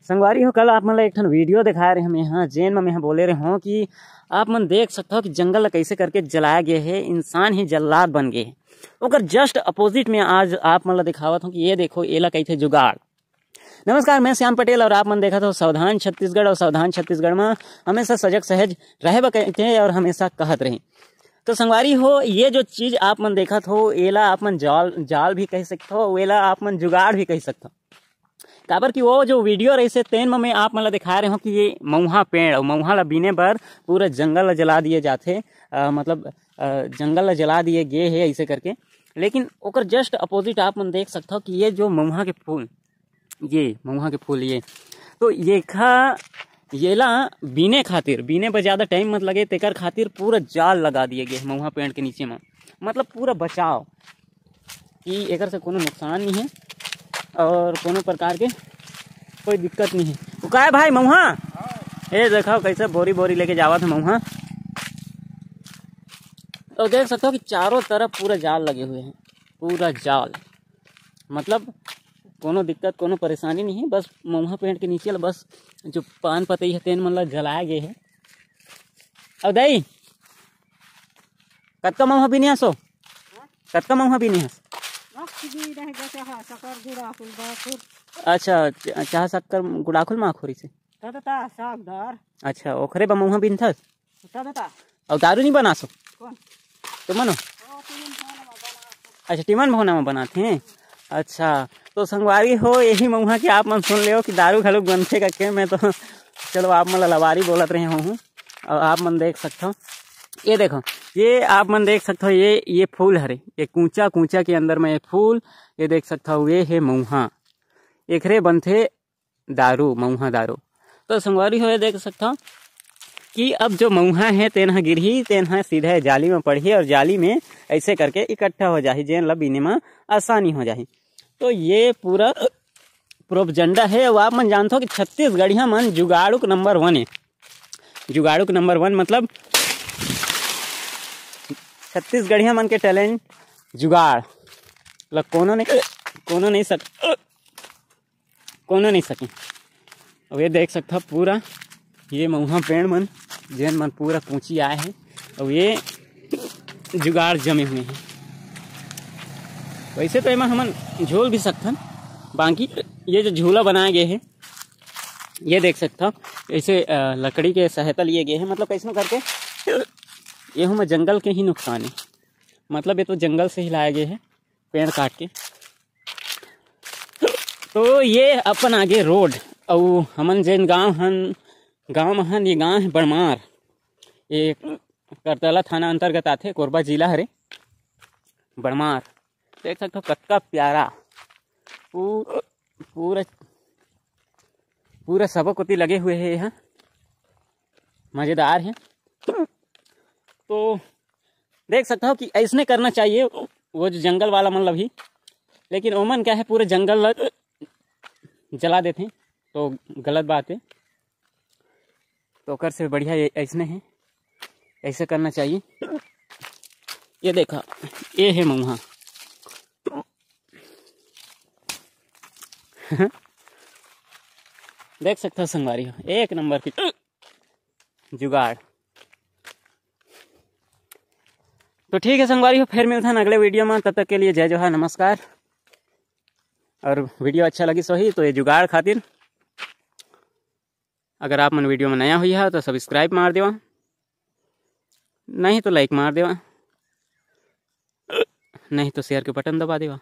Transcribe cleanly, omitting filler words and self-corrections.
संगवारी हो कल आप मन एक ठन वीडियो दिखाए रहे हम यहाँ जेन में बोले रहे हो कि आप मन देख सकते हो कि जंगल कैसे करके जलाया गया है, इंसान ही जल्लाद बन गए है। ओकर जस्ट अपोजिट में आज आप मन दिखावत हूँ कि ये देखो एला कहते जुगाड़। नमस्कार, मैं श्याम पटेल और आप मन देखा तो सावधान छत्तीसगढ़। और सावधान छत्तीसगढ़ में हमेशा सजग सहज रहे कहते हैं और हमेशा कहत रहे। तो संगवारी हो ये जो चीज आप मन देखत हो एला आप मन जाल भी कह सकते हो, एला आप मन जुगाड़ भी कह सकते हो। काबर कि वो जो वीडियो रही तेन में आप मन ला दिखा रहे हो कि ये महुआ पेड़ और महुआ ला बीने बर पूरा जंगल ला जला दिए जाते, मतलब जंगल ला जला दिए गए है ऐसे करके। लेकिन ओकर जस्ट अपोजिट आप मन देख सकते हो कि ये जो महुआ के फूल, ये महुआ के फूल ये तो येला बीने पर ज़्यादा टाइम मत लगे, तेकर खातिर पूरा जाल लगा दिए गए महुआ पेड़ के नीचे में, मतलब पूरा बचाव कि एकर से कोनो नुकसान नहीं है और कोनो प्रकार के कोई दिक्कत नहीं है। तो का है भाई महुआ, ये देखो कैसे बोरी बोरी लेके जावत है महुआ। तो देख सकते हो कि चारों तरफ पूरा जाल लगे हुए हैं, पूरा जाल, मतलब कोनो दिक्कत कोनो परेशानी नहीं है। बस महुआ पेड़ के नीचे बस जो पान पतई है तेन मन ला जलाया गए है। अब दई कतका महुआ भी नहीं हसो, कतका महुआ भी नहीं हस। अच्छा, चाह शक्कर गुड़ाखुल माखोरी से अच्छा ओखरे बा महुआ बिनथस और दारू नहीं बना सो तो मनो। अच्छा टिमन भवना में बनाते हैं। अच्छा तो संगवारी हो यही महुआ कि आप मन सुन ले कि दारू खलुक बनते करके। मैं तो चलो आप मन लवारी बोलत रहे हूँ। और आप मन देख सकते हो ये देखो, ये आप मन देख सकते हो ये फूल हरे, ये कूचा कूचा के अंदर में ये फूल ये देख सकते हो ये है महुआ, एकरे बनते दारू, महुआ दारू। तो संगवारी हो ये देख सकते हो कि अब जो महुआ है तेन गिरही तेन सीधे जाली में पड़ी और जाली में ऐसे करके इकट्ठा हो जाही, जेन ला बीने में आसानी हो जाही। तो ये पूरा प्रोपजेंडा है। और आप मन जानते हो कि छत्तीसगढ़िया मन जुगाड़ुक नंबर 1 है। जुगाड़ुक नंबर 1 मतलब छत्तीसगढ़िया मन के टैलेंट जुगाड़ मतलब कोनो नहीं सके। और ये देख सकते हो पूरा ये महुआ पेड़ मन जेन मन पूरा पूंची आए हैं और ये जुगाड़ जमे हुए हैं। वैसे तो एमा हमन झूल भी सकथन, बाकी ये जो झूला बनाए गए हैं ये देख सकते हो ऐसे लकड़ी के सहायता लिए गए हैं। मतलब कैसे करके ये हम जंगल के ही नुकसान है, मतलब ये तो जंगल से ही लाया गया है पेड़ काट के। तो ये अपन आगे रोड और हमन जेन गांव में हन ये गांव है बड़मार, ये करतला थाना अंतर्गत आते, कोरबा जिला हरे बड़मार। देख सकते हो कतका प्यारा पूरा सबक कोती लगे हुए हैं, यहाँ मज़ेदार है। तो देख सकते हो कि ऐसने करना चाहिए वो जो जंगल वाला मतलब ही, लेकिन ओमन क्या है पूरे जंगल जला देते हैं तो गलत बात है। तो कर से बढ़िया ऐसने है, ऐसे करना चाहिए। ये देखा ये है महुआ देख सकते हो संगवारी हो एक नंबर की जुगाड़। तो ठीक है संगवारी हो, फिर मिलते हैं अगले वीडियो में। तब तक के लिए जय जोहार, नमस्कार। और वीडियो अच्छा लगी सो ही तो ये जुगाड़ खातिर अगर आप मन वीडियो में नया हुई है तो सब्सक्राइब मार देवा, नहीं तो लाइक मार देवा, नहीं तो शेयर के बटन दबा देवा।